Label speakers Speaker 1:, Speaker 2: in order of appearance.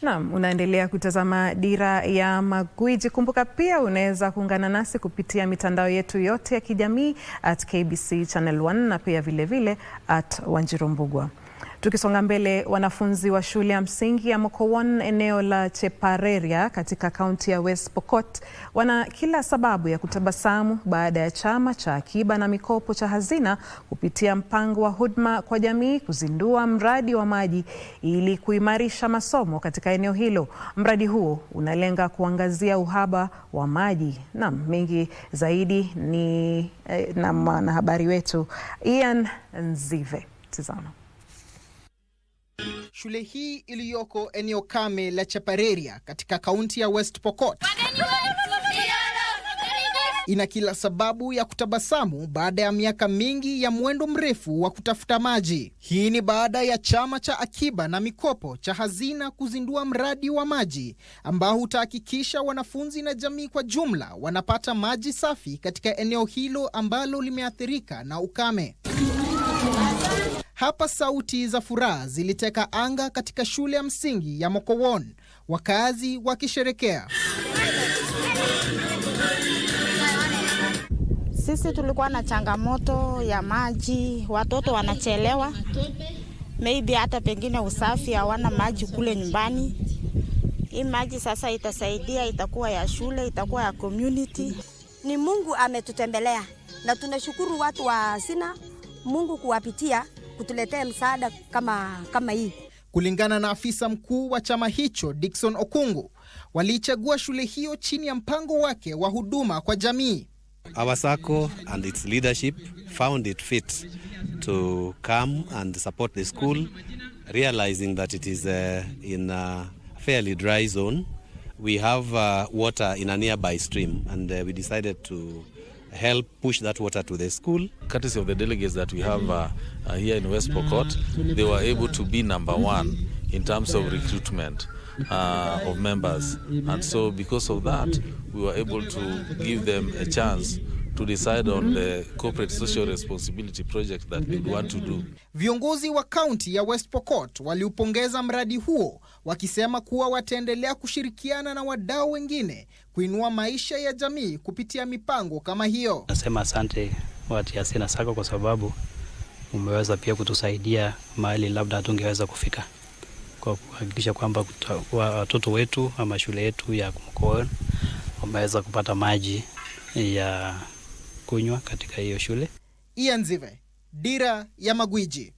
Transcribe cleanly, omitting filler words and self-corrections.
Speaker 1: Naam, unaendelea kutazama Dira ya Magwiji. Kumbuka pia unaweza kuungana nasi kupitia mitandao yetu yote ya kijamii @KBC Channel 1 na pia vile @Wanjiru Mbugua. Tukisonga mbele, wanafunzi wa shule ya msingi ya Mokowon eneo la Chepareria katika kaunti ya West Pokot wana kila sababu ya kutabasamu baada ya chama cha akiba na mikopo cha Hazina kupitia mpango wa huduma kwa jamii kuzindua mradi wa maji ili kuimarisha masomo katika eneo hilo. Mradi huo unalenga kuangazia uhaba wa maji. Naam, mengi zaidi ni na mwanahabari wetu Ian Nzive. Tazama.
Speaker 2: Shule hii iliyoko eneo kame la Chepareria katika kaunti ya West Pokot ina kila sababu ya kutabasamu baada ya miaka mingi ya mwendo mrefu wa kutafuta maji. Hii ni baada ya chama cha akiba na mikopo cha Hazina kuzindua mradi wa maji ambao utahakikisha wanafunzi na jamii kwa jumla wanapata maji safi katika eneo hilo ambalo limeathirika na ukame. Hapa sauti za furaha ziliteka anga katika shule ya msingi ya Mokowon, wakazi wakisherekea.
Speaker 3: Sisi tulikuwa na changamoto ya maji, watoto wanachelewa. Maybe hata pengine usafi, hawana maji kule nyumbani. Hii maji sasa itasaidia, itakuwa ya shule, itakuwa ya community.
Speaker 4: Ni Mungu ametutembelea na tunashukuru watu wa Hazina, Mungu kuwapitia kutuletea msaada kama hii.
Speaker 2: Kulingana na afisa mkuu wa chama hicho Dickson Okungu, walichagua shule hiyo chini ya mpango wake wa huduma kwa jamii.
Speaker 5: Our SACCO and its leadership found it fit to come and support the school, realizing that it is in a fairly dry zone. We have water in a nearby stream, and we decided to help push that water to the school.
Speaker 6: Courtesy of the delegates that we have here in West Pokot, they were able to be number one in terms of recruitment of members. And so because of that, we were able to give them a chance to decide on the corporate social responsibility project that they want to do.
Speaker 2: Viongozi wa kaunti ya West Pokot waliupongeza mradi huo, wakisema kuwa wataendelea kushirikiana na wadau wengine kuinua maisha ya jamii kupitia mipango kama hiyo.
Speaker 7: Nasema asante watu ya Hazina SACCO kwa sababu umeweza pia kutusaidia mahali labda hatungeweza kufika, kwa kuhakikisha kwamba watoto wetu ama shule yetu ya Mokowon wameweza kupata maji ya kunywa katika hiyo shule.
Speaker 2: Ian Nzive, Dira ya Magwiji.